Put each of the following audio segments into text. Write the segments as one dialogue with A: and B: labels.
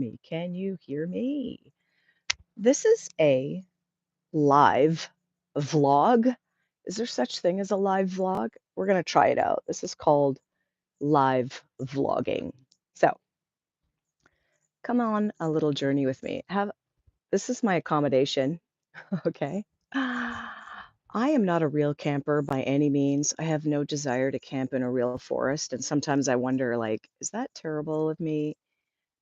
A: me? Can you hear me? This is a live vlog. Is there such thing as a live vlog? We're going to try it out. This is called live vlogging. So, come on a little journey with me. This is my accommodation, okay? I am not a real camper by any means. I have no desire to camp in a real forest, and sometimes I wonder like, is that terrible of me?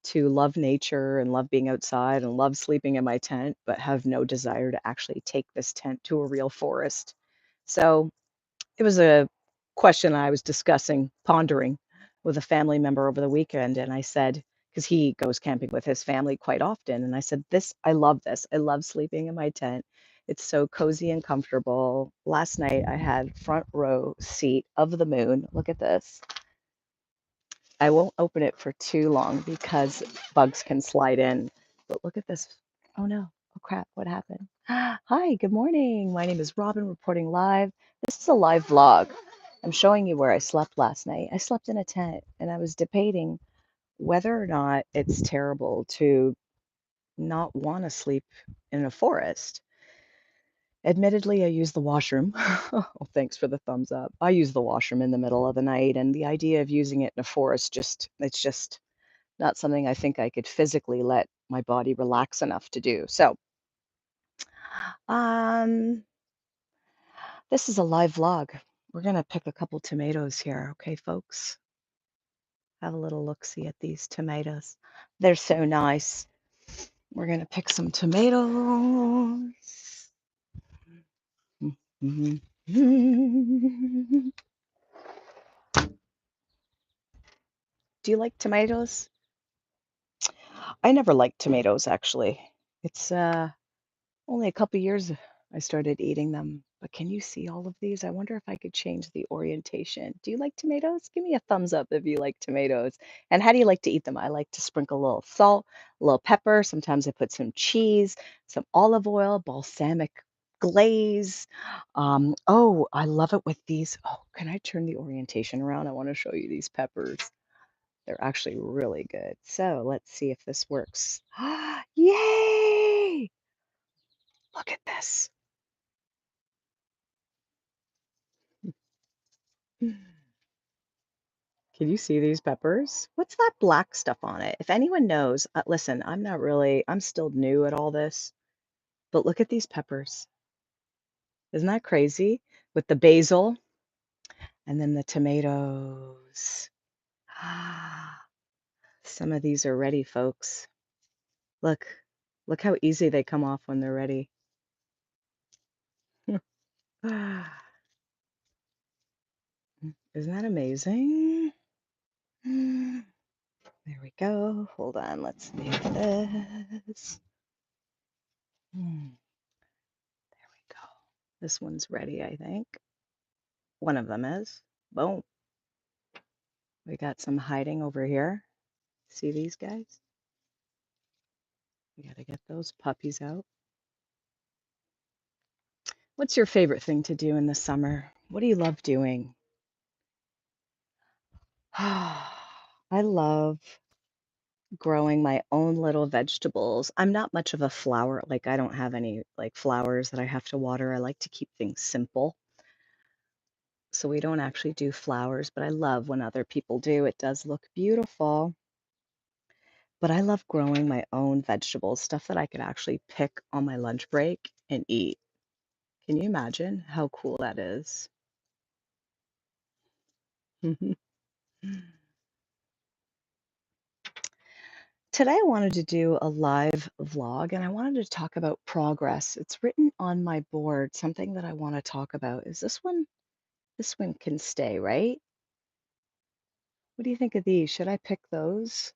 A: To love nature and love being outside and love sleeping in my tent, but have no desire to actually take this tent to a real forest. So it was a question I was discussing, pondering with a family member over the weekend. And I said, because he goes camping with his family quite often. And I said, I love this. I love sleeping in my tent. It's so cozy and comfortable. Last night I had front row seat of the moon. Look at this. I won't open it for too long because bugs can slide in. But look at this. Oh no. Oh crap. What happened? Hi, good morning. My name is Robin reporting live. This is a live vlog. I'm showing you where I slept last night. I slept in a tent and I was debating whether or not it's terrible to not want to sleep in a forest. Admittedly, I use the washroom. Oh, thanks for the thumbs up. I use the washroom in the middle of the night, and the idea of using it in a forest it's just not something I think I could physically let my body relax enough to do. So, um, this is a live vlog. We're gonna pick a couple tomatoes here, okay, folks? Have a little look-see at these tomatoes. They're so nice. We're gonna pick some tomatoes. Do you like tomatoes? I never liked tomatoes, actually. It's only a couple years I started eating them. But can you see all of these? I wonder if I could change the orientation. Do you like tomatoes? Give me a thumbs up if you like tomatoes. And how do you like to eat them? I like to sprinkle a little salt, a little pepper. Sometimes I put some cheese, some olive oil, balsamic glaze. Oh, I love it with these. Oh, can I turn the orientation around? I want to show you these peppers. They're actually really good. So let's see if this works. Yay! Look at this. Can you see these peppers? What's that black stuff on it? If anyone knows, listen, I'm still new at all this, but look at these peppers. Isn't that crazy? With the basil and then the tomatoes. Ah, some of these are ready, folks. Look, look how easy they come off when they're ready. Isn't that amazing? There we go. Hold on, let's do this. There we go. This one's ready, I think. One of them is. Boom. We got some hiding over here. See these guys? We got to get those puppies out. What's your favorite thing to do in the summer? What do you love doing? I love growing my own little vegetables. I'm not much of a flower, like I don't have any like flowers that I have to water. I like to keep things simple. So we don't actually do flowers, but I love when other people do. It does look beautiful. But I love growing my own vegetables, stuff that I could actually pick on my lunch break and eat. Can you imagine how cool that is? Today, I wanted to do a live vlog and I wanted to talk about progress. It's written on my board, something that I want to talk about. Is this one? This one can stay, right? What do you think of these? Should I pick those?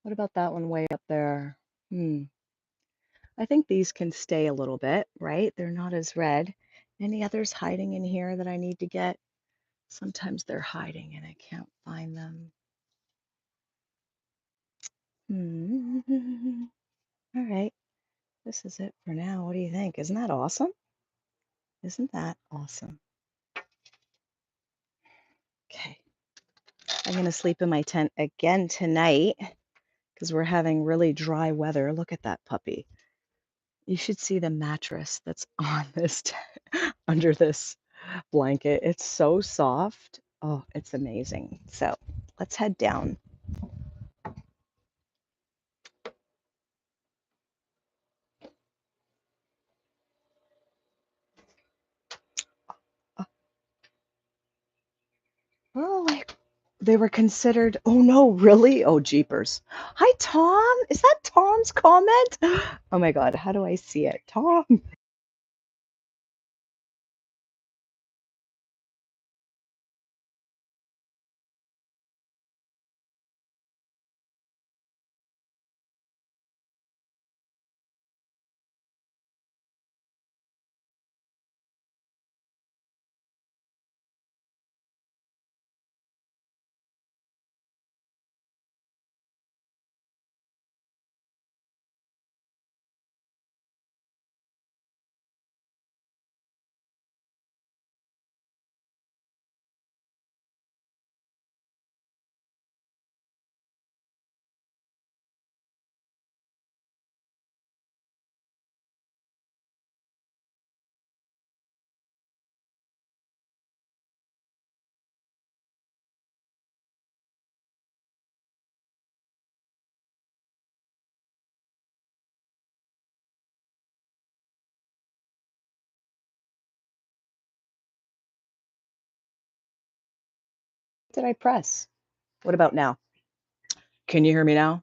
A: What about that one way up there? I think these can stay a little bit, right? They're not as red. Any others hiding in here that I need to get? Sometimes they're hiding and I can't find them. All right, this is it for now. What do you think? Isn't that awesome? Isn't that awesome? Okay, I'm gonna sleep in my tent again tonight. because we're having really dry weather. Look at that puppy. You should see the mattress that's on this under this blanket. It's so soft. Oh, it's amazing. So let's head down. Oh, like they were considered. Oh no, really? Oh, jeepers. Hi, Tom. Is that Tom's comment? Oh my God, how do I see it? Tom. What did I press? What about now? Can you hear me now?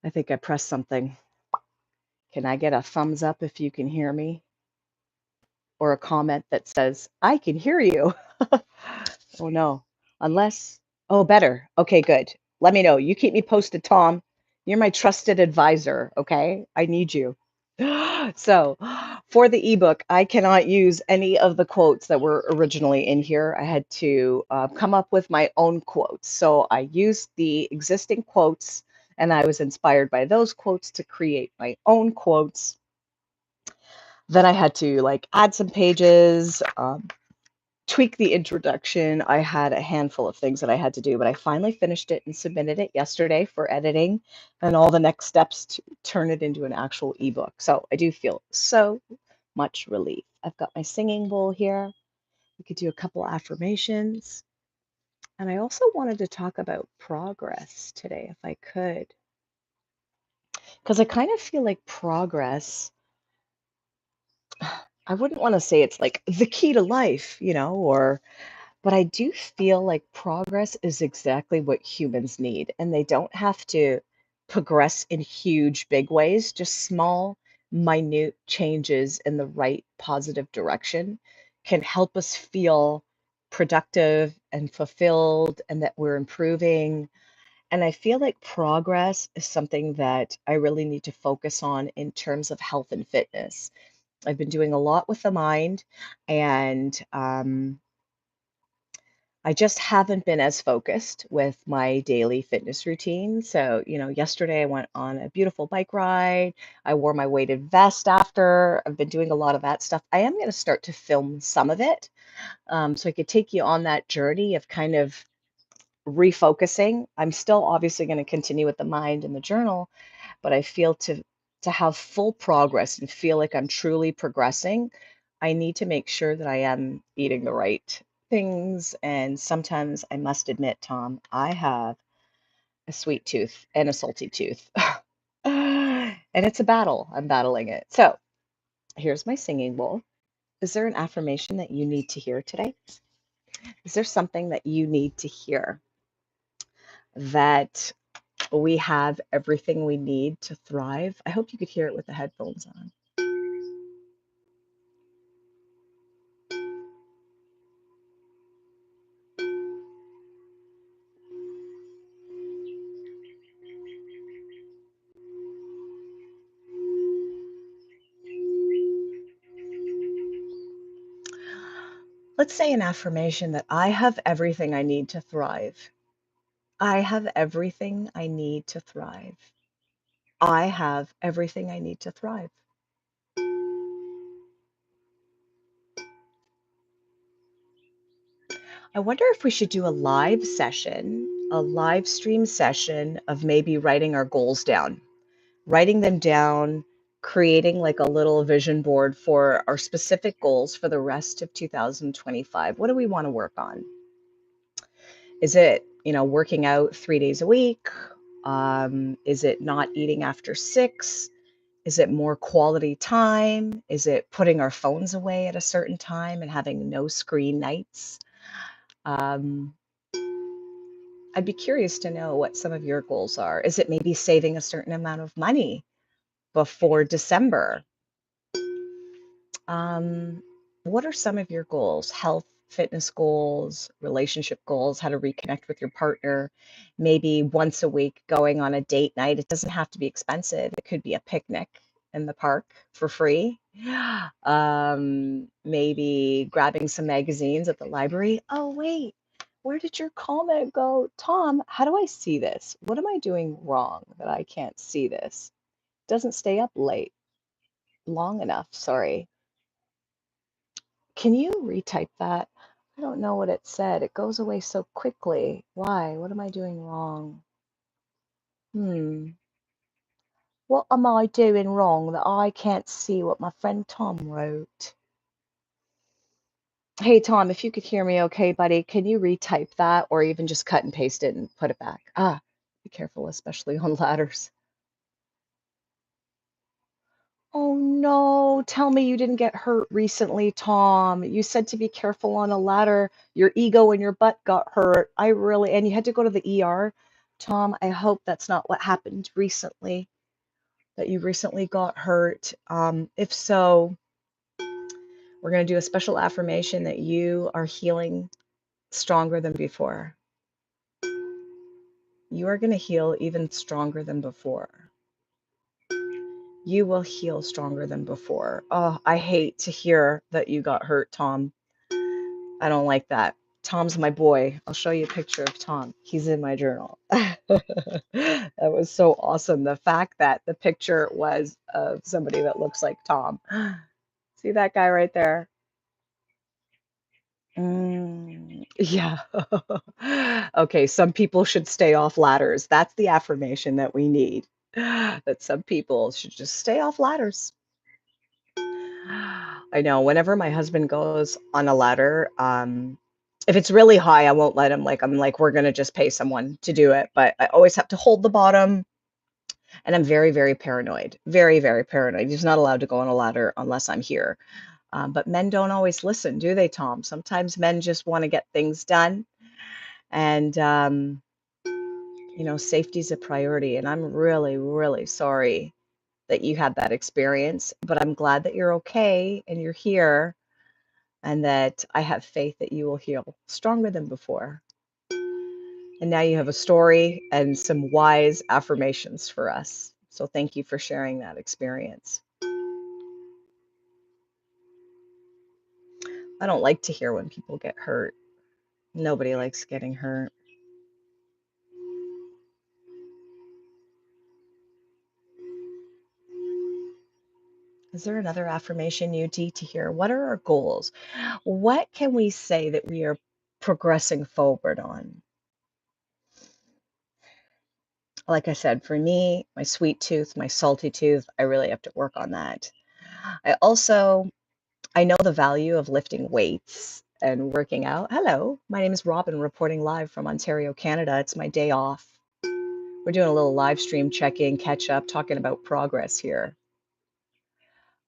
A: I think I pressed something. Can I get a thumbs up if you can hear me? Or a comment that says, I can hear you. Oh no. Unless, oh, better. Okay, good. Let me know. You keep me posted, Tom. You're my trusted advisor, okay? I need you. So, for the ebook, I cannot use any of the quotes that were originally in here. I had to come up with my own quotes. So, I used the existing quotes and I was inspired by those quotes to create my own quotes. Then I had to like add some pages, tweak the introduction. I had a handful of things that I had to do, but I finally finished it and submitted it yesterday for editing and all the next steps to turn it into an actual ebook. So I do feel so much relief. I've got my singing bowl here. We could do a couple affirmations. And I also wanted to talk about progress today, if I could, because I kind of feel like progress, I wouldn't want to say it's like the key to life, or but I do feel like progress is exactly what humans need, and they don't have to progress in huge, big ways. Just small, minute changes in the right positive direction can help us feel productive and fulfilled and that we're improving. And I feel like progress is something that I really need to focus on in terms of health and fitness. I've been doing a lot with the mind, and I just haven't been as focused with my daily fitness routine. So, yesterday I went on a beautiful bike ride. I wore my weighted vest after. I've been doing a lot of that stuff. I am going to start to film some of it, so I could take you on that journey of kind of refocusing. I'm still obviously going to continue with the mind and the journal, but I feel to have full progress and feel like I'm truly progressing, I need to make sure that I am eating the right things. And sometimes I must admit, Tom, I have a sweet tooth and a salty tooth. And it's a battle. I'm battling it. So here's my singing bowl. Is there an affirmation that you need to hear today? Is there something that you need to hear that we have everything we need to thrive? I hope you could hear it with the headphones on. Let's say an affirmation that I have everything I need to thrive. I have everything I need to thrive. I have everything I need to thrive. I wonder if we should do a live session a live stream session of maybe writing our goals down, writing them down, creating like a little vision board for our specific goals for the rest of 2025. What do we want to work on? Is it, working out 3 days a week? Is it not eating after 6? Is it more quality time? Is it putting our phones away at a certain time and having no screen nights? Um, I'd be curious to know what some of your goals are. Is it maybe saving a certain amount of money before December? Um, what are some of your goals? Health, fitness goals, relationship goals, how to reconnect with your partner, maybe once a week going on a date night. It doesn't have to be expensive. It could be a picnic in the park for free. Maybe grabbing some magazines at the library. Oh, wait, where did your comment go? Tom, how do I see this? What am I doing wrong that I can't see this? Doesn't stay up late long enough. Sorry. Can you retype that? I don't know what it said. It goes away so quickly. Why? What am I doing wrong? What am I doing wrong that I can't see what my friend Tom wrote? Hey, Tom, if you could hear me okay, buddy, can you retype that or even just cut and paste it and put it back? Be careful, especially on ladders. Oh no, tell me you didn't get hurt recently, Tom. You said to be careful on a ladder. Your ego and your butt got hurt. And you had to go to the ER. Tom, I hope that's not what happened recently, that you recently got hurt. If so, we're going to do a special affirmation that you are healing stronger than before. You are going to heal even stronger than before. You will heal stronger than before. Oh, I hate to hear that you got hurt, Tom. I don't like that. Tom's my boy. I'll show you a picture of Tom. He's in my journal. That was so awesome. The fact that the picture was of somebody that looks like Tom. See that guy right there? Yeah. Okay, some people should stay off ladders. That's the affirmation that we need. That some people should just stay off ladders. I know whenever my husband goes on a ladder, if it's really high, I won't let him. Like, I'm like, we're gonna just pay someone to do it. But I always have to hold the bottom, and I'm very, very paranoid. Very, very paranoid. He's not allowed to go on a ladder unless I'm here. But men don't always listen, do they, Tom? Sometimes men just want to get things done, and safety's a priority. And I'm really, really sorry that you had that experience, but I'm glad that you're okay and you're here and that I have faith that you will heal stronger than before. And now you have a story and some wise affirmations for us. So thank you for sharing that experience. I don't like to hear when people get hurt. Nobody likes getting hurt. Is there another affirmation you need to hear? What are our goals? What can we say that we are progressing forward on? Like I said, for me, my sweet tooth, my salty tooth, I really have to work on that. I know the value of lifting weights and working out. Hello, my name is Robin, reporting live from Ontario, Canada. It's my day off. We're doing a little live stream check-in, catch up, talking about progress here.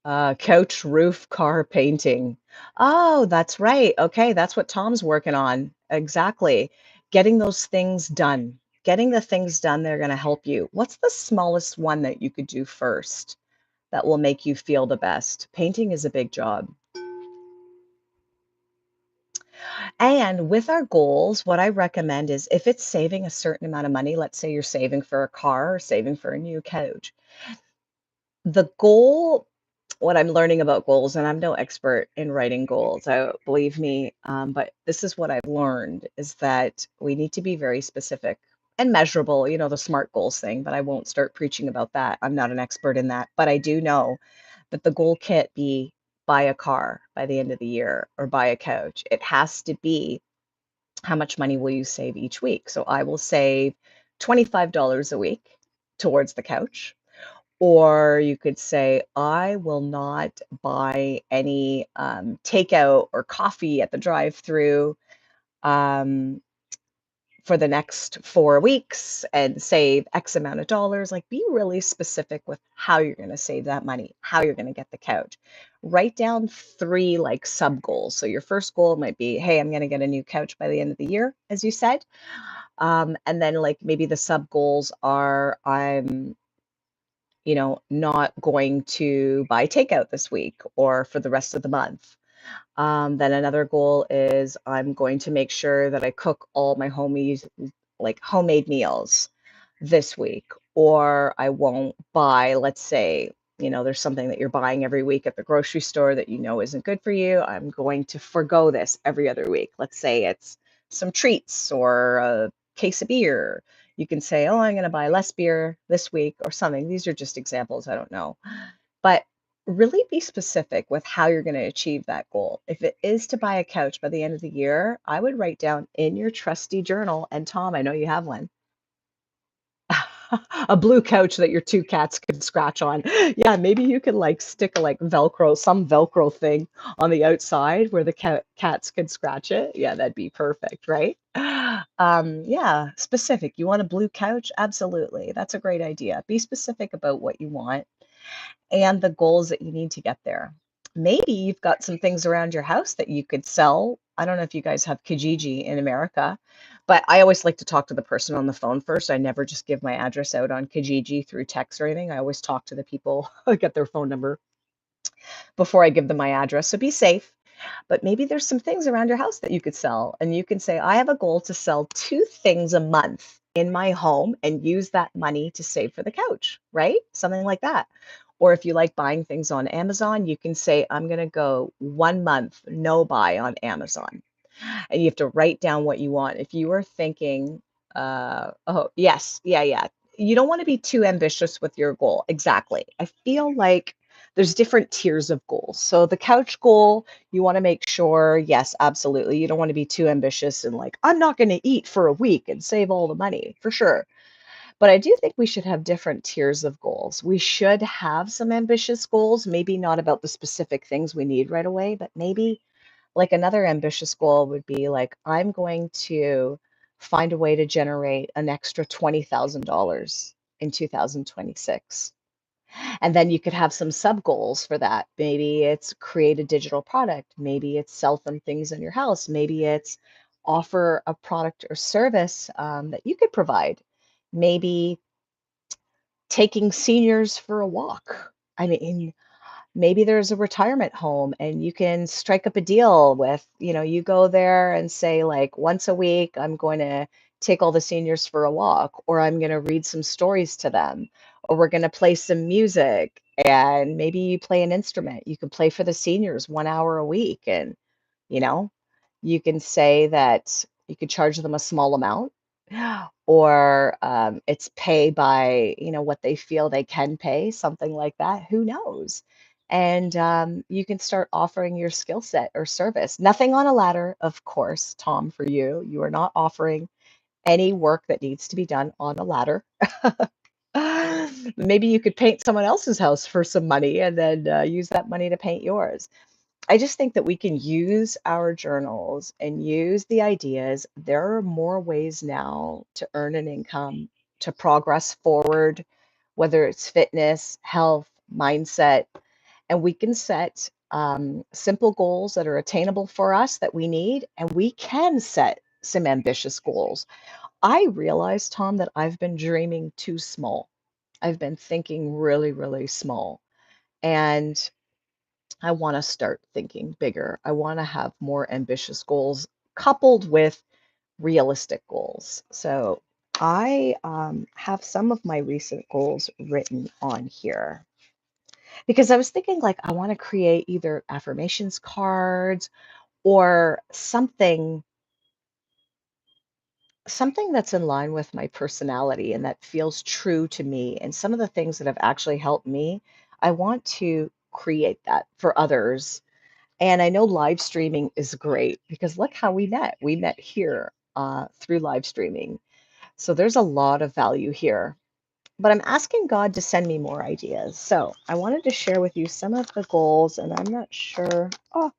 A: Couch roof car painting. Oh, that's right. Okay, that's what Tom's working on. Exactly. Getting those things done. Getting the things done that are going to help you. What's the smallest one that you could do first that will make you feel the best? Painting is a big job. And with our goals, what I recommend is if it's saving a certain amount of money, let's say you're saving for a car or saving for a new couch, the goal, what I'm learning about goals, and I'm no expert in writing goals, believe me, but this is what I've learned is that we need to be very specific and measurable, the SMART goals thing, but I won't start preaching about that. I'm not an expert in that, but I do know that the goal can't be buy a car by the end of the year or buy a couch. It has to be How much money will you save each week? So I will save $25 a week towards the couch. Or you could say, I will not buy any takeout or coffee at the drive-through um, for the next 4 weeks and save X amount of dollars. Like, be really specific with how you're going to save that money, how you're going to get the couch. Write down three like sub goals. So your first goal might be, hey, I'm going to get a new couch by the end of the year, as you said. And then like maybe the sub goals are, I'm not going to buy takeout this week or for the rest of the month. Then another goal is I'm going to make sure that I cook all my homemade meals this week, or I won't buy, let's say, there's something that you're buying every week at the grocery store that you know isn't good for you. I'm going to forgo this every other week. Let's say it's some treats or a case of beer. You can say, oh, I'm going to buy less beer this week or something. These are just examples. I don't know. But really be specific with how you're going to achieve that goal. If it is to buy a couch by the end of the year, I would write down in your trusty journal, and Tom, I know you have one, a blue couch that your two cats could scratch on. Yeah, maybe you could like stick a like Velcro, some Velcro thing on the outside where the cats could scratch it. Yeah, that'd be perfect, right? Yeah, specific. You want a blue couch? Absolutely. That's a great idea. Be specific about what you want and the goals that you need to get there. Maybe you've got some things around your house that you could sell. I don't know if you guys have Kijiji in America, but I always like to talk to the person on the phone first. I never just give my address out on Kijiji through text or anything. I always talk to the people, get their phone number before I give them my address. So be safe. But maybe there's some things around your house that you could sell. And you can say, I have a goal to sell 2 things a month in my home and use that money to save for the couch, right? Something like that. Or if you like buying things on Amazon, you can say, I'm going to go 1 month no buy on Amazon. And you have to write down what you want. If you are thinking, oh, yes, yeah, yeah. You don't want to be too ambitious with your goal. Exactly. I feel like there's different tiers of goals. So the couch goal, you want to make sure, yes, absolutely. You don't want to be too ambitious and like, I'm not going to eat for a week and save all the money for sure. But I do think we should have different tiers of goals. We should have some ambitious goals, maybe not about the specific things we need right away, but maybe like another ambitious goal would be like, I'm going to find a way to generate an extra $20,000 in 2026. And then you could have some sub goals for that. Maybe it's create a digital product. Maybe it's sell some things in your house. Maybe it's offer a product or service that you could provide. Maybe taking seniors for a walk. I mean, maybe there's a retirement home and you can strike up a deal with, you go there and say, like, once a week, I'm going to take all the seniors for a walk, or I'm going to read some stories to them, or we're going to play some music. And maybe you play an instrument. You can play for the seniors 1 hour a week. And, you know, you can say that you could charge them a small amount or it's pay by what they feel they can pay, something like that, who knows. And you can start offering your skill set or service. Nothing on a ladder, of course, Tom. For you are not offering any work that needs to be done on a ladder. Maybe you could paint someone else's house for some money and then use that money to paint yours. I just think that we can use our journals and use the ideas. There are more ways now to earn an income, to progress forward, whether it's fitness, health, mindset, and we can set simple goals that are attainable for us that we need, and we can set some ambitious goals. I realize, Tom, that I've been dreaming too small. I've been thinking really, really small. And I want to start thinking bigger. I want to have more ambitious goals coupled with realistic goals. So I have some of my recent goals written on here because I was thinking like I want to create either affirmations cards or something that's in line with my personality and that feels true to me and some of the things that have actually helped me. I want to create that for others. And I know live streaming is great because look how we met. We met here through live streaming. So there's a lot of value here. But I'm asking God to send me more ideas. So I wanted to share with you some of the goals, and I'm not sure. Oh,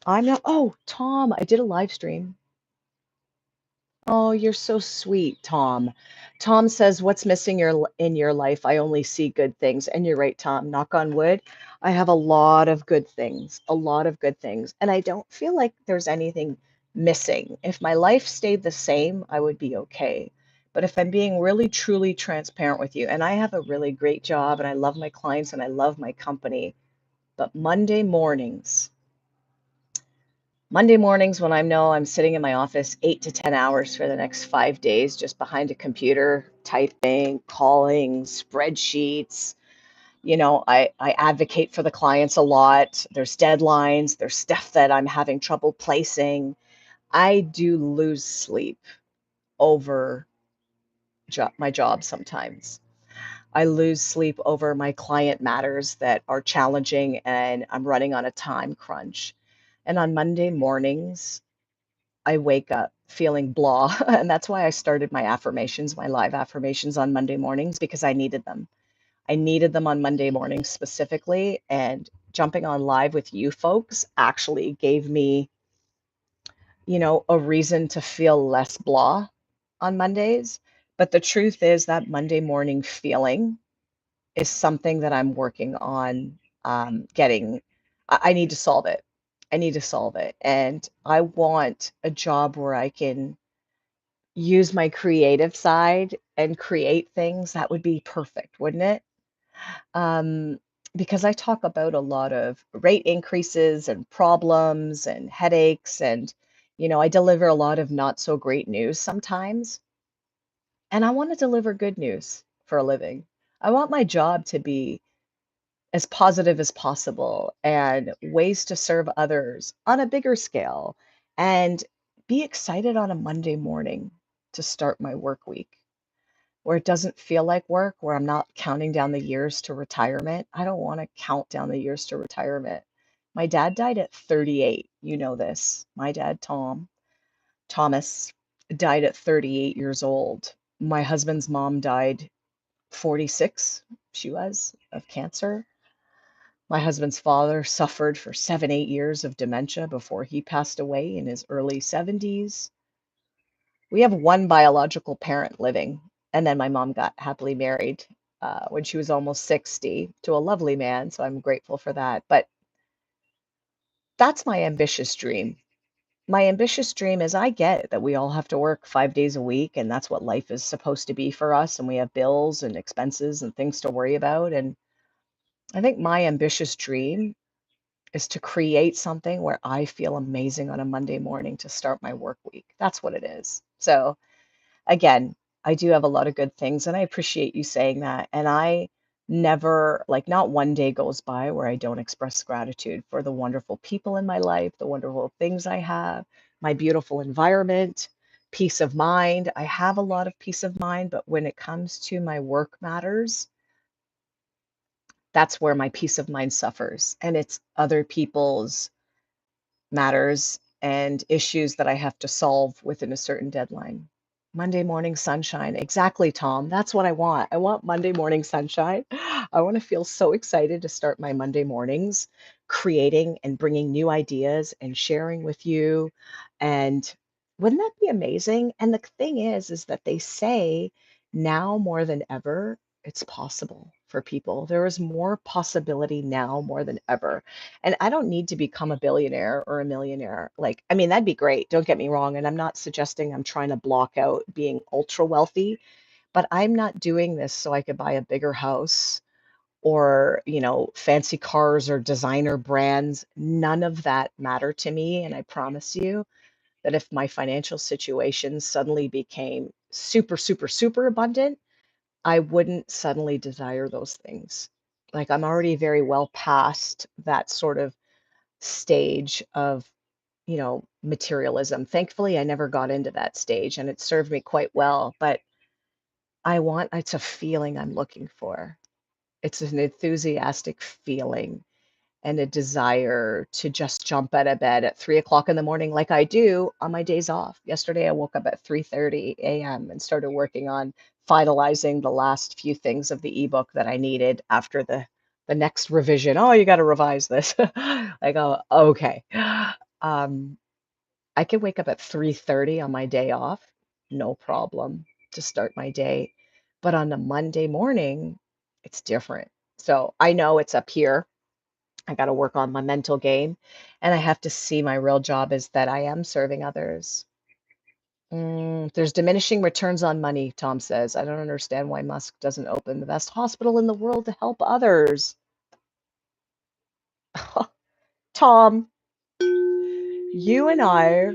A: I'm not. Oh, Tom, I did a live stream. Oh, you're so sweet, Tom. Tom says, "What's missing in your life? I only see good things." And you're right, Tom. Knock on wood. I have a lot of good things, a lot of good things. And I don't feel like there's anything missing. If my life stayed the same, I would be okay. But if I'm being really, truly transparent with you, and I have a really great job and I love my clients and I love my company, but Monday mornings when I know I'm sitting in my office 8 to 10 hours for the next 5 days, just behind a computer, typing, calling, spreadsheets. I advocate for the clients a lot. There's deadlines, there's stuff that I'm having trouble placing. I do lose sleep over my job sometimes. I lose sleep over my client matters that are challenging and I'm running on a time crunch. And on Monday mornings, I wake up feeling blah. And that's why I started my affirmations, my live affirmations on Monday mornings, because I needed them. I needed them on Monday mornings specifically. And jumping on live with you folks actually gave me, a reason to feel less blah on Mondays. But the truth is that Monday morning feeling is something that I'm working on getting. I need to solve it. I need to solve it. And I want a job where I can use my creative side and create things. That would be perfect, wouldn't it? Um, because I talk about a lot of rate increases and problems and headaches, and I deliver a lot of not so great news sometimes. And I want to deliver good news for a living. I want my job to be as positive as possible and ways to serve others on a bigger scale and be excited on a Monday morning to start my work week where it doesn't feel like work, where I'm not counting down the years to retirement. I don't want to count down the years to retirement. My dad died at 38. You know this. My dad, Thomas, died at 38 years old. My husband's mom died 46, she was, of cancer. My husband's father suffered for 7, 8 years of dementia before he passed away in his early 70s. We have one biological parent living, and then my mom got happily married when she was almost 60 to a lovely man, so I'm grateful for that. But that's my ambitious dream. My ambitious dream is I get that we all have to work 5 days a week, and that's what life is supposed to be for us, and we have bills and expenses and things to worry about. And I think my ambitious dream is to create something where I feel amazing on a Monday morning to start my work week. That's what it is. So, again, I do have a lot of good things, and I appreciate you saying that. And I never, like, not one day goes by where I don't express gratitude for the wonderful people in my life, the wonderful things I have, my beautiful environment, peace of mind. I have a lot of peace of mind, but when it comes to my work matters, that's where my peace of mind suffers. And it's other people's matters and issues that I have to solve within a certain deadline. Monday morning sunshine. Exactly, Tom. That's what I want. I want Monday morning sunshine. I want to feel so excited to start my Monday mornings creating and bringing new ideas and sharing with you. And wouldn't that be amazing? And the thing is that they say now more than ever, it's possible for people. There is more possibility now more than ever. And I don't need to become a billionaire or a millionaire. Like, I mean, that'd be great. Don't get me wrong. And I'm not suggesting I'm trying to block out being ultra wealthy, but I'm not doing this so I could buy a bigger house or, fancy cars or designer brands. None of that matter to me. And I promise you that if my financial situation suddenly became super, super, super abundant, I wouldn't suddenly desire those things. Like, I'm already very well past that sort of stage of, materialism. Thankfully, I never got into that stage and it served me quite well, but it's a feeling I'm looking for. It's an enthusiastic feeling. and a desire to just jump out of bed at 3 o'clock in the morning like I do on my days off. Yesterday, I woke up at 3:30 a.m. and started working on finalizing the last few things of the ebook that I needed after the next revision. Oh, you got to revise this. I go, okay. Um, I can wake up at 3:30 on my day off, no problem, to start my day. But on a Monday morning, it's different. So I know it's up here. I got to work on my mental game, and I have to see my real job is that I am serving others. There's diminishing returns on money, Tom says. I don't understand why Musk doesn't open the best hospital in the world to help others. Tom, you and I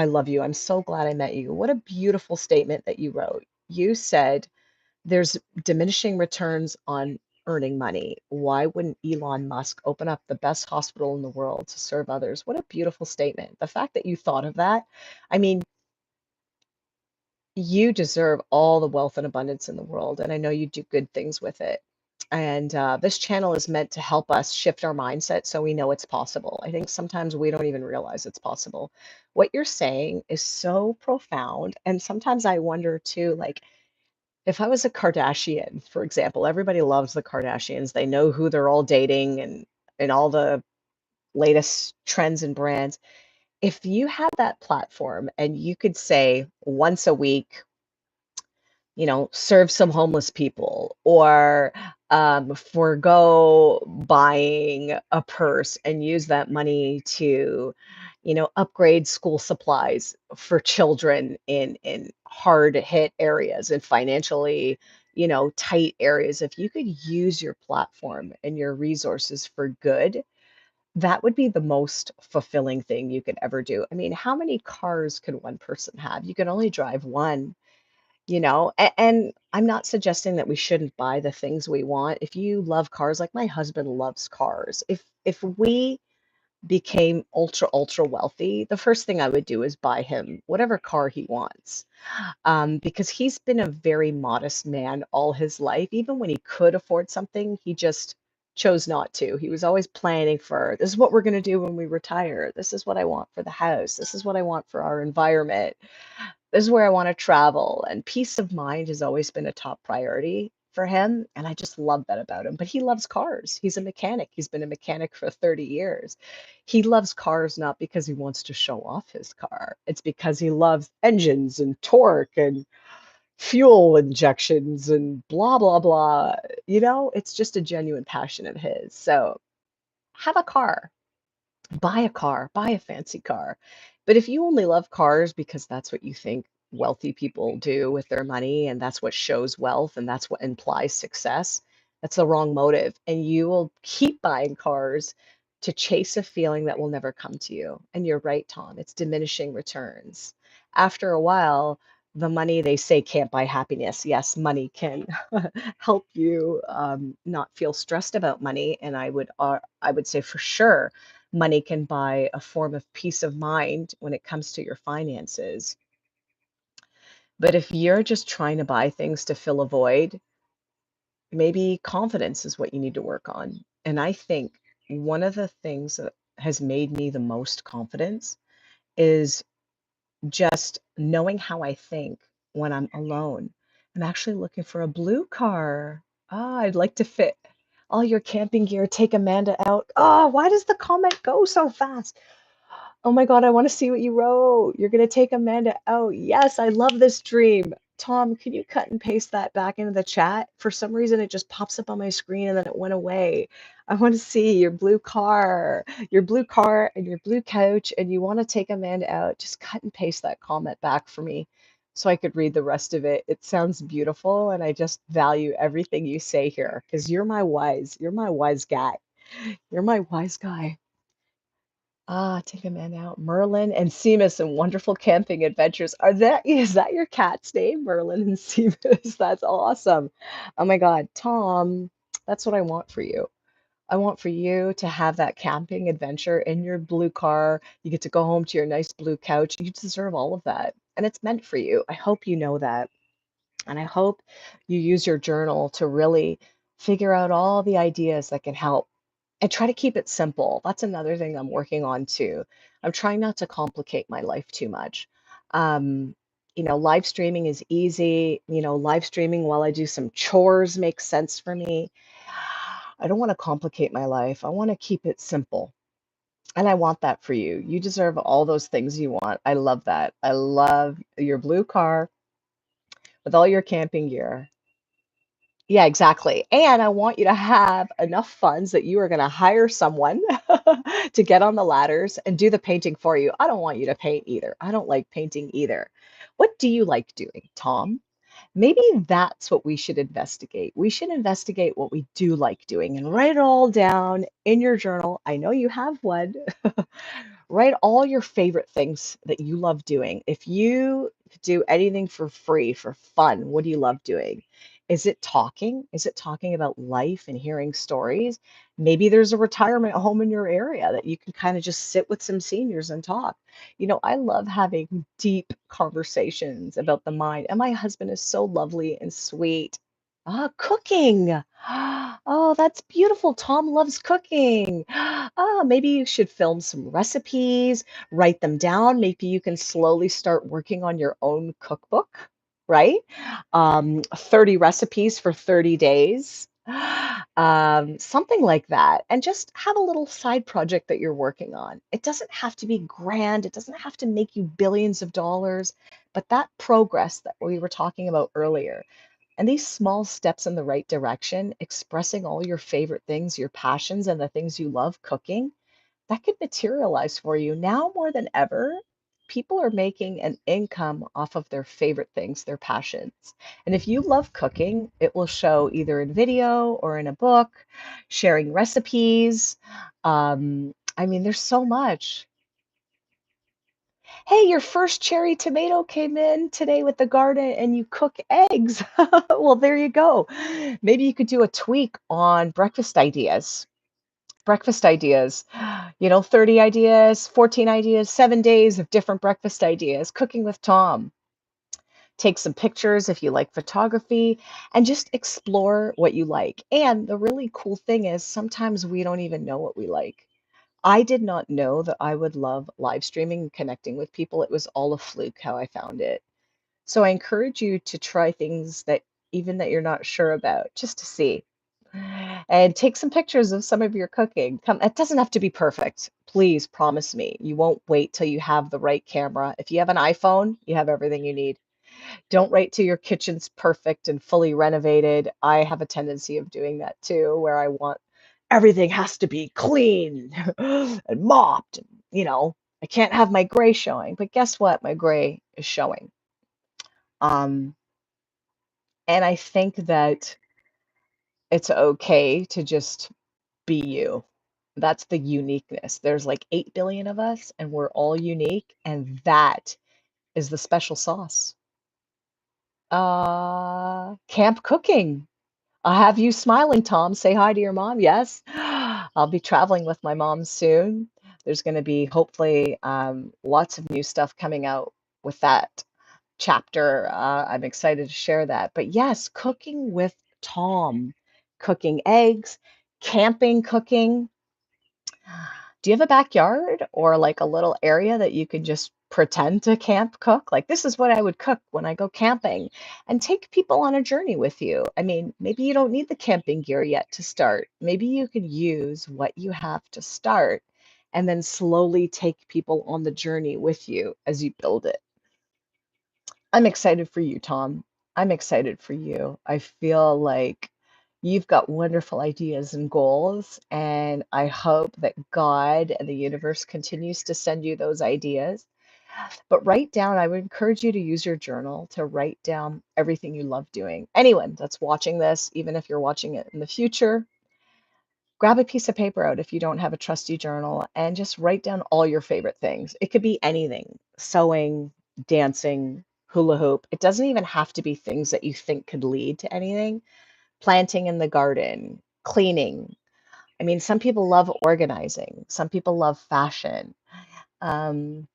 A: love you. I'm so glad I met you. What a beautiful statement that you wrote. You said there's diminishing returns on earning money. Why wouldn't Elon Musk open up the best hospital in the world to serve others? What a beautiful statement. The fact that you thought of that, I mean, you deserve all the wealth and abundance in the world, and I know you do good things with it. And this channel is meant to help us shift our mindset so we know it's possible. I think sometimes we don't even realize it's possible. What you're saying is so profound. And sometimes I wonder too, like, if I was a Kardashian, for example, everybody loves the Kardashians. They know who they're all dating and all the latest trends and brands. If you had that platform and you could say once a week, serve some homeless people or forego buying a purse and use that money to, upgrade school supplies for children in hard hit areas and financially, tight areas. If you could use your platform and your resources for good, that would be the most fulfilling thing you could ever do. I mean, how many cars could one person have? You can only drive one. And I'm not suggesting that we shouldn't buy the things we want. If you love cars, like my husband loves cars, if we became ultra wealthy, the first thing I would do is buy him whatever car he wants. Because he's been a very modest man all his life. Even when he could afford something, he just chose not to. He was always planning for, this is what we're going to do when we retire. This is what I want for the house. This is what I want for our environment. This is where I want to travel. And peace of mind has always been a top priority for him. And I just love that about him. But he loves cars. He's a mechanic. He's been a mechanic for 30 years. He loves cars not because he wants to show off his car. It's because he loves engines and torque and fuel injections and blah, blah, blah. It's just a genuine passion of his. So have a car. Buy a car, buy a fancy car. But if you only love cars because that's what you think wealthy people do with their money and that's what shows wealth and that's what implies success, that's the wrong motive. And you will keep buying cars to chase a feeling that will never come to you. And you're right, Tom, it's diminishing returns. After a while, the money they say can't buy happiness. Yes, money can help you not feel stressed about money. And I would say for sure money can buy a form of peace of mind when it comes to your finances. But if you're just trying to buy things to fill a void, maybe confidence is what you need to work on. And I think one of the things that has made me the most confidence is just knowing how I think when I'm alone. I'm actually looking for a blue car. I'd like to fit all your camping gear, take Amanda out. Why does the comment go so fast? Oh my God, I want to see what you wrote. You're going to take Amanda out. Yes, I love this dream. Tom, can you cut and paste that back into the chat? For some reason, it just pops up on my screen and then it went away. I want to see your blue car and your blue couch, and you want to take Amanda out. Just cut and paste that comment back for me so I could read the rest of it. It sounds beautiful, and I just value everything you say here because you're my wise guy. You're my wise guy. Take a man out. Merlin and Seamus and Wonderful Camping Adventures. Is that your cat's name? Merlin and Seamus. That's awesome. Oh my God, Tom, that's what I want for you. I want for you to have that camping adventure in your blue car. You get to go home to your nice blue couch. You deserve all of that. And it's meant for you. I hope you know that. And I hope you use your journal to really Figure out all the ideas that can help and try to keep it simple. That's another thing I'm working on too. I'm trying not to complicate my life too much. Um, live streaming is easy. Live streaming while I do some chores makes sense for me. I don't want to complicate my life. I want to keep it simple. And I want that for you. You deserve all those things you want. I love that. I love your blue car with all your camping gear. Yeah, exactly. And I want you to have enough funds that you are going to hire someone to get on the ladders and do the painting for you. I don't want you to paint either. I don't like painting either. What do you like doing, Tom? Maybe that's what we should investigate. We should investigate what we do like doing and write it all down in your journal. I know you have one. Write all your favorite things that you love doing. If you do anything for free, for fun, what do you love doing? Is it talking? Is it talking about life and hearing stories? Maybe there's a retirement home in your area that you can kind of just sit with some seniors and talk. I love having deep conversations about the mind. And my husband is so lovely and sweet. Ah, cooking. Oh, that's beautiful. Tom loves cooking. Ah, maybe you should film some recipes, write them down. Maybe you can slowly start working on your own cookbook, right? 30 recipes for 30 days. Something like that. And just have a little side project that you're working on. It doesn't have to be grand, it doesn't have to make you billions of dollars, but that progress that we were talking about earlier and these small steps in the right direction, expressing all your favorite things, your passions, and the things you love cooking, that could materialize for you now more than ever. People are making an income off of their favorite things, their passions. And if you love cooking, it will show either in video or in a book, sharing recipes. I mean, there's so much. Hey, your first cherry tomato came in today with the garden and you cook eggs. Well, there you go. Maybe you could do a tweak on breakfast ideas. Breakfast ideas, 30 ideas, 14 ideas, 7 days of different breakfast ideas, cooking with Tom. Take some pictures if you like photography and just explore what you like. And the really cool thing is sometimes we don't even know what we like. I did not know that I would love live streaming and connecting with people. It was all a fluke how I found it. So I encourage you to try things that even that you're not sure about, just to see. And take some pictures of some of your cooking. It doesn't have to be perfect. Please promise me you won't wait till you have the right camera. If you have an iPhone, you have everything you need. Don't wait till your kitchen's perfect and fully renovated. I have a tendency of doing that too, where I want everything has to be clean and mopped. I can't have my gray showing, but guess what? My gray is showing. Um, and I think that it's okay to just be you. That's the uniqueness. There's like 8 billion of us, and we're all unique, and that is the special sauce. Camp cooking. I have you smiling, Tom. Say hi to your mom. Yes. I'll be traveling with my mom soon. There's going to be hopefully lots of new stuff coming out with that chapter. I'm excited to share that. But yes, cooking with Tom, cooking eggs, camping cooking. Do you have a backyard or like a little area that you could just pretend to camp cook? Like, this is what I would cook when I go camping and take people on a journey with you. I mean, maybe you don't need the camping gear yet to start. Maybe you could use what you have to start and then slowly take people on the journey with you as you build it. I'm excited for you, Tom. I'm excited for you. I feel like you've got wonderful ideas and goals, and I hope that God and the universe continues to send you those ideas. But write down, I would encourage you to use your journal to write down everything you love doing. Anyone that's watching this, even if you're watching it in the future, grab a piece of paper out if you don't have a trusty journal and just write down all your favorite things. It could be anything: sewing, dancing, hula hoop. It doesn't even have to be things that you think could lead to anything. Planting in the garden, cleaning. I mean, some people love organizing, some people love fashion. Um,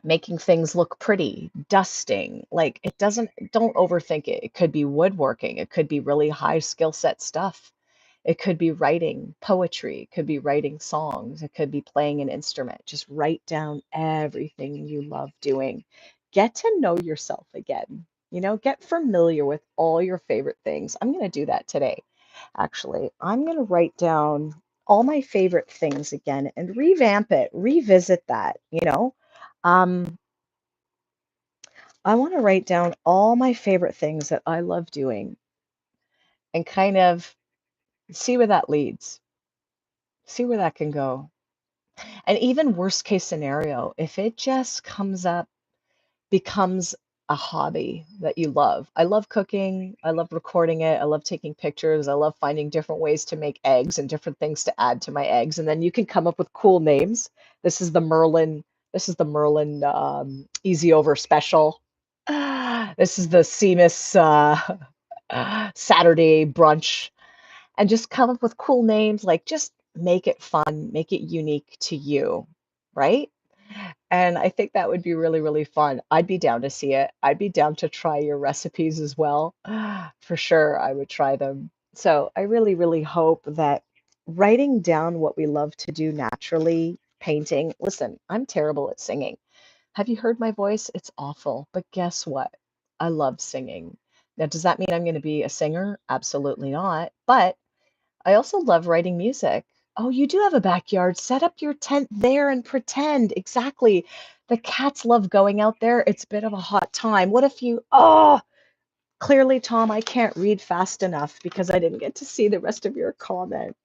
A: making things look pretty, dusting. Like don't overthink it. It could be woodworking, it could be really high skill set stuff. It could be writing poetry, it could be writing songs, it could be playing an instrument. Just write down everything you love doing. Get to know yourself again. Get familiar with all your favorite things. I'm going to do that today. Actually, I'm going to write down all my favorite things again and revamp it, revisit that. Um, I want to write down all my favorite things that I love doing and kind of see where that leads, see where that can go. And even worst case scenario, if it just comes up, becomes a hobby that you love. I love cooking. I love recording it. I love taking pictures. I love finding different ways to make eggs and different things to add to my eggs. And then you can come up with cool names. This is the Merlin. This is the Merlin Easy Over Special. This is the Seamus Saturday brunch. And just come up with cool names. Like just make it fun, make it unique to you, right? And I think that would be really, really fun. I'd be down to see it. I'd be down to try your recipes as well. For sure, I would try them. So I really, really hope that writing down what we love to do naturally, painting. Listen, I'm terrible at singing. Have you heard my voice? It's awful. But guess what? I love singing. Now, does that mean I'm going to be a singer? Absolutely not. But I also love writing music. Oh, you do have a backyard. Set up your tent there and pretend. Exactly. The cats love going out there. It's a bit of a hot time. What if clearly, Tom, I can't read fast enough because I didn't get to see the rest of your comment.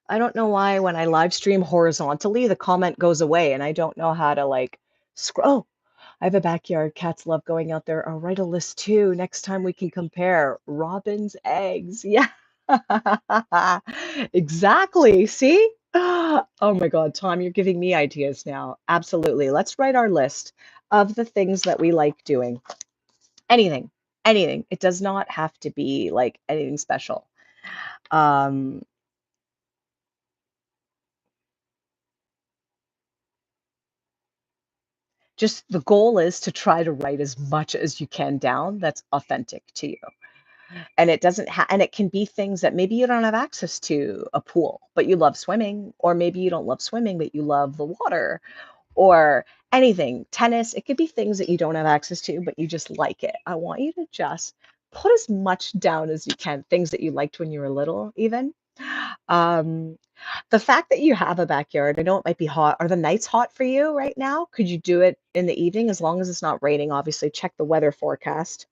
A: I don't know why when I live stream horizontally, the comment goes away and I don't know how to like scroll. Oh, I have a backyard. Cats love going out there. I'll write a list too. Next time we can compare robin's eggs. Yeah. Exactly. See? Oh my God, Tom, you're giving me ideas now. Absolutely. Let's write our list of the things that we like doing. Anything, anything. It does not have to be like anything special. Um, just the goal is to try to write as much as you can down that's authentic to you. And it can be things that maybe you don't have access to a pool, but you love swimming, or maybe you don't love swimming, but you love the water, or anything, tennis. It could be things that you don't have access to, but you just like it. I want you to just put as much down as you can, things that you liked when you were little, even. Um, the fact that you have a backyard, I know it might be hot. Are the nights hot for you right now? Could you do it in the evening as long as it's not raining? Obviously, check the weather forecast.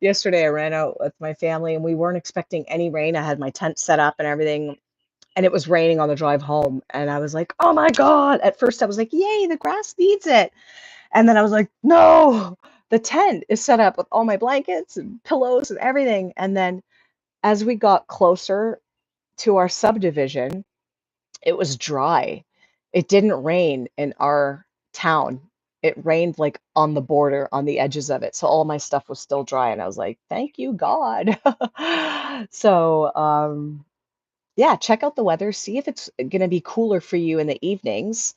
A: Yesterday, I ran out with my family and we weren't expecting any rain. I had my tent set up and everything, and it was raining on the drive home. And I was like, oh my God. At first, I was like, yay, the grass needs it. And then I was like, no, the tent is set up with all my blankets and pillows and everything. And then as we got closer to our subdivision, it was dry. It didn't rain in our town. It rained like on the border, on the edges of it. So all my stuff was still dry. And I was like, thank you, God. So, yeah, check out the weather, see if it's going to be cooler for you in the evenings.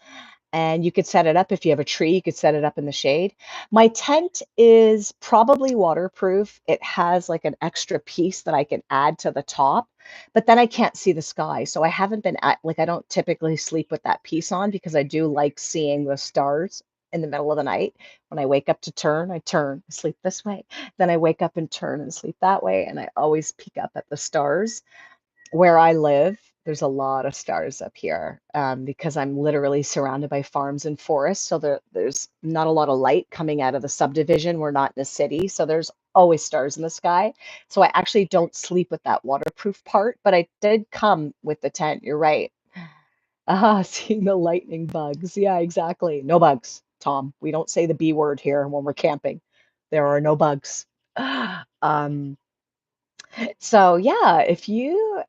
A: And you could set it up if you have a tree, you could set it up in the shade. My tent is probably waterproof. It has like an extra piece that I can add to the top, but then I can't see the sky. So I haven't been like, I don't typically sleep with that piece on because I do like seeing the stars in the middle of the night. When I wake up to turn, I turn, sleep this way. Then I wake up and turn and sleep that way. And I always peek up at the stars. Where I live, there's a lot of stars up here, because I'm literally surrounded by farms and forests. So there's not a lot of light coming out of the subdivision. We're not in a city, so there's always stars in the sky. So I actually don't sleep with that waterproof part, but I did come with the tent. You're right. Seeing the lightning bugs. Yeah, exactly. No bugs, Tom. We don't say the B word here when we're camping. There are no bugs. Um, so yeah, if you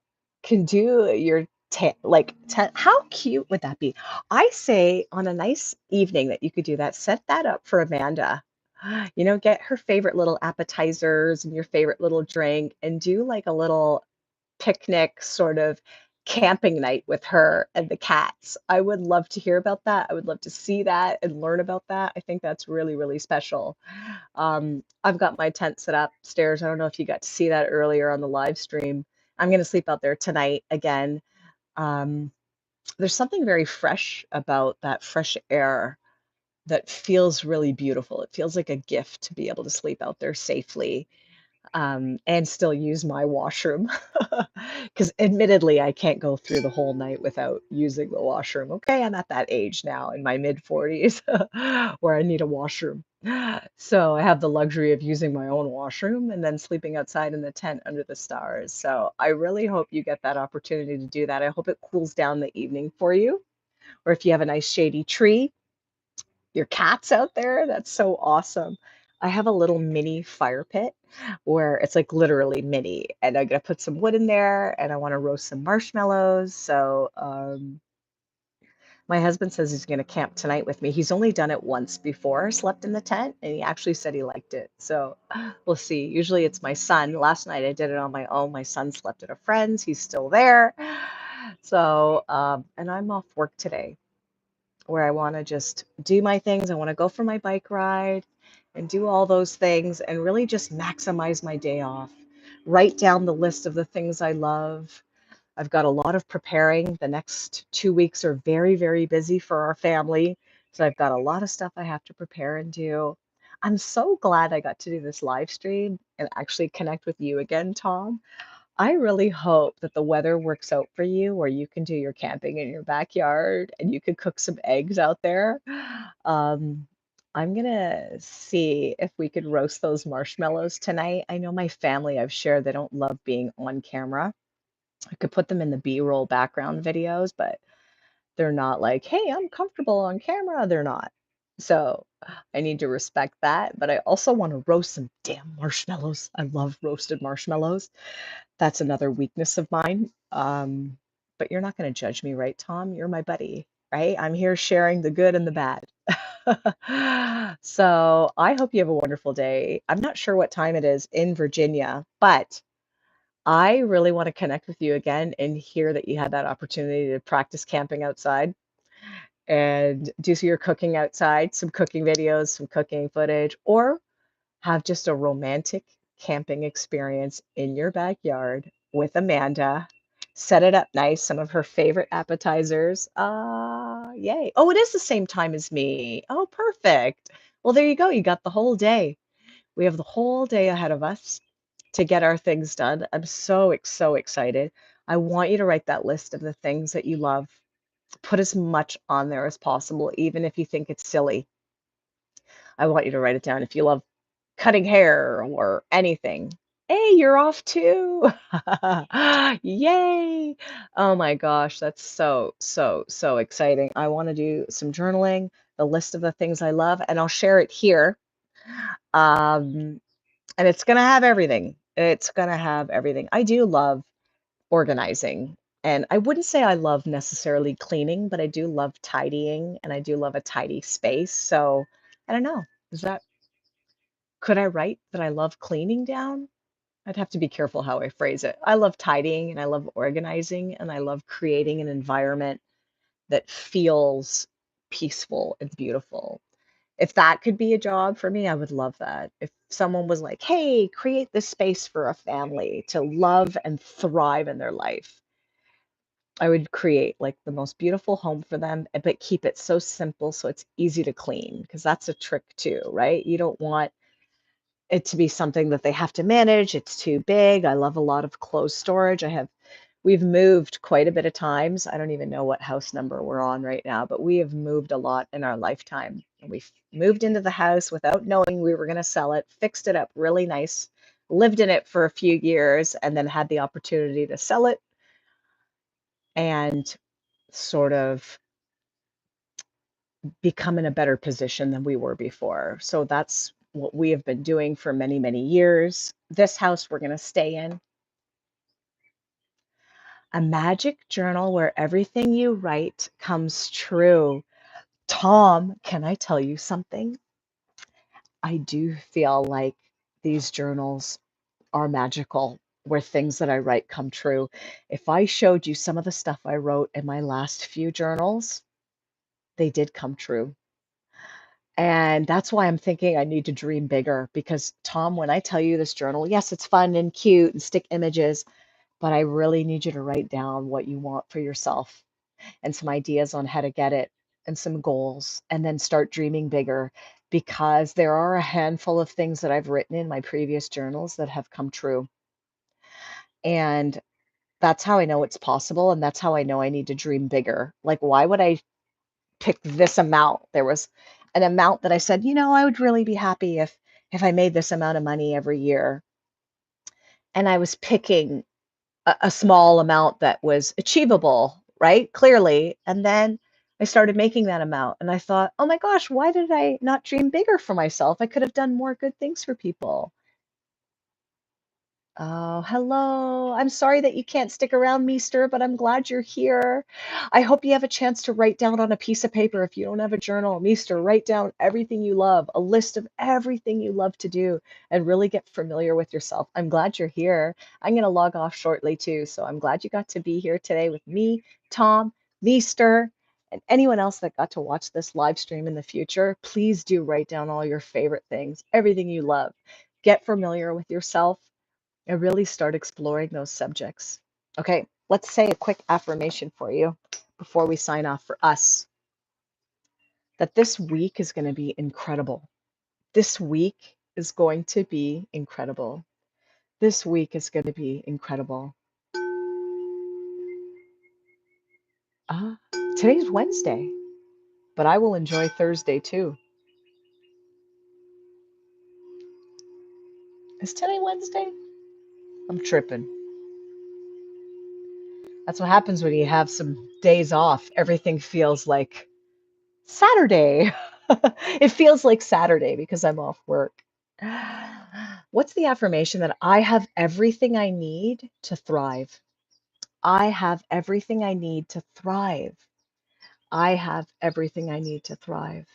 A: can do your how cute would that be? I say on a nice evening that you could do that, set that up for Amanda. Get her favorite little appetizers and your favorite little drink and do like a little picnic sort of camping night with her and the cats. I would love to hear about that. I would love to see that and learn about that. I think that's really, really special. I've got my tent set up upstairs. I don't know if you got to see that earlier on the live stream. I'm going to sleep out there tonight again. Um, there's something very fresh about that fresh air that feels really beautiful. It feels like a gift to be able to sleep out there safely, and still use my washroom. Because admittedly, I can't go through the whole night without using the washroom. Okay, I'm at that age now in my mid 40s where I need a washroom. So I have the luxury of using my own washroom and then sleeping outside in the tent under the stars. So I really hope you get that opportunity to do that. I hope it cools down the evening for you. Or if you have a nice shady tree, your cat's out there, that's so awesome. I have a little mini fire pit where it's like literally mini, and I'm gonna put some wood in there and I want to roast some marshmallows. So, my husband says he's gonna camp tonight with me. He's only done it once before, slept in the tent, and he actually said he liked it. So, we'll see. Usually it's my son. Last night I did it on my own. My son slept at a friend's. He's still there. So, and I'm off work today where I want to just do my things. I want to go for my bike ride and do all those things and really just maximize my day off. Write down the list of the things I love. I've got a lot of preparing. The next 2 weeks are very, very busy for our family. So I've got a lot of stuff I have to prepare and do. I'm so glad I got to do this live stream and actually connect with you again, Tom. I really hope that the weather works out for you where you can do your camping in your backyard and you can cook some eggs out there. Um, I'm gonna see if we could roast those marshmallows tonight. I know my family, I've shared, they don't love being on camera. I could put them in the B-roll background videos, but they're not like, hey, I'm comfortable on camera. They're not. So I need to respect that. But I also want to roast some damn marshmallows. I love roasted marshmallows. That's another weakness of mine. But you're not going to judge me, right, Tom? You're my buddy, right? I'm here sharing the good and the bad. So I hope you have a wonderful day. I'm not sure what time it is in Virginia, but I really want to connect with you again and hear that you had that opportunity to practice camping outside and do your cooking outside, some cooking videos, some cooking footage, or have just a romantic camping experience in your backyard with Amanda. Set it up nice, some of her favorite appetizers. Yay. Oh, it is the same time as me. Oh, perfect. Well, there you go. You got the whole day. We have the whole day ahead of us to get our things done. I'm so excited. I want you to write that list of the things that you love. Put as much on there as possible, even if you think it's silly. I want you to write it down. If you love cutting hair or anything. Hey, you're off too. Yay. Oh my gosh, that's so exciting. I want to do some journaling, the list of the things I love, and I'll share it here. Um, and it's going to have everything. It's going to have everything. I do love organizing. And I wouldn't say I love necessarily cleaning, but I do love tidying and I do love a tidy space. So I don't know. Is that Could I write that I love cleaning down? I'd have to be careful how I phrase it. I love tidying and I love organizing and I love creating an environment that feels peaceful and beautiful. If that could be a job for me, I would love that. If someone was like, hey, create this space for a family to love and thrive in their life, I would create like the most beautiful home for them, but keep it so simple so it's easy to clean because that's a trick too, right? You don't want it to be something that they have to manage. It's too big. I love a lot of clothes storage. We've moved quite a bit of times. I don't even know what house number we're on right now, but we have moved a lot in our lifetime. And we moved into the house without knowing we were going to sell it, fixed it up really nice, lived in it for a few years, and then had the opportunity to sell it and sort of become in a better position than we were before. So that's what we have been doing for many, many years. This house we're going to stay in. A magic journal where everything you write comes true. Tom, can I tell you something? I do feel like these journals are magical. where things that I write come true. If I showed you some of the stuff I wrote in my last few journals, they did come true. And that's why I'm thinking I need to dream bigger because, Tom, when I tell you this journal, yes, it's fun and cute and stick images, but I really need you to write down what you want for yourself and some ideas on how to get it and some goals, and then start dreaming bigger because there are a handful of things that I've written in my previous journals that have come true. And that's how I know it's possible. And that's how I know I need to dream bigger. Like, why would I pick this amount? There was an amount that I said, I would really be happy if I made this amount of money every year. And I was picking a small amount that was achievable, right? Clearly. And then I started making that amount and I thought, oh my gosh, why did I not dream bigger for myself? I could have done more good things for people. Oh, hello. I'm sorry that you can't stick around, Meester, but I'm glad you're here. I hope you have a chance to write down on a piece of paper. If you don't have a journal, Meester, write down everything you love, a list of everything you love to do, and really get familiar with yourself. I'm glad you're here. I'm going to log off shortly too. So I'm glad you got to be here today with me, Tom, Meester, and anyone else that got to watch this live stream in the future. Please do write down all your favorite things, everything you love. Get familiar with yourself and really start exploring those subjects. Okay, let's say a quick affirmation for you before we sign off for us that this week is going to be incredible. This week is going to be incredible. This week is going to be incredible. Ah, today's Wednesday, but I will enjoy Thursday too. Is today Wednesday? I'm tripping. That's what happens when you have some days off. Everything feels like Saturday. It feels like Saturday because I'm off work. What's the affirmation that I have everything I need to thrive? I have everything I need to thrive. I have everything I need to thrive.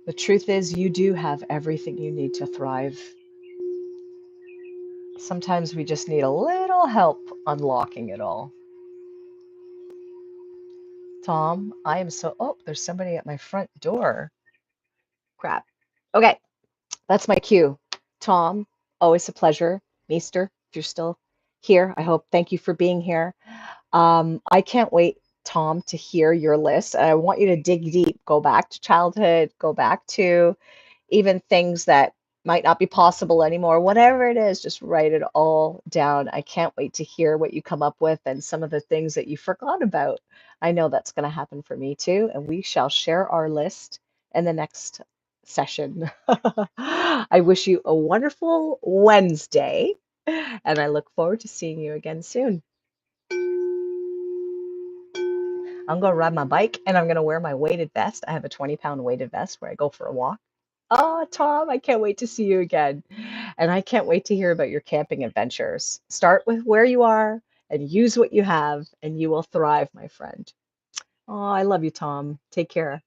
A: The truth is, you do have everything you need to thrive. Sometimes we just need a little help unlocking it all. Tom, I am so. Oh, there's somebody at my front door. Crap. Okay. That's my cue. Tom, always a pleasure. Meester, if you're still here, thank you for being here. I can't wait, Tom, to hear your list. I want you to dig deep, go back to childhood, go back to even things that might not be possible anymore. Whatever it is, just write it all down. I can't wait to hear what you come up with and some of the things that you forgot about. I know that's going to happen for me too, and we shall share our list in the next session. I wish you a wonderful Wednesday, and I look forward to seeing you again soon. I'm going to ride my bike and I'm going to wear my weighted vest. I have a 20-pound weighted vest where I go for a walk. Oh, Tom, I can't wait to see you again. And I can't wait to hear about your camping adventures. Start with where you are and use what you have, and you will thrive, my friend. Oh, I love you, Tom. Take care.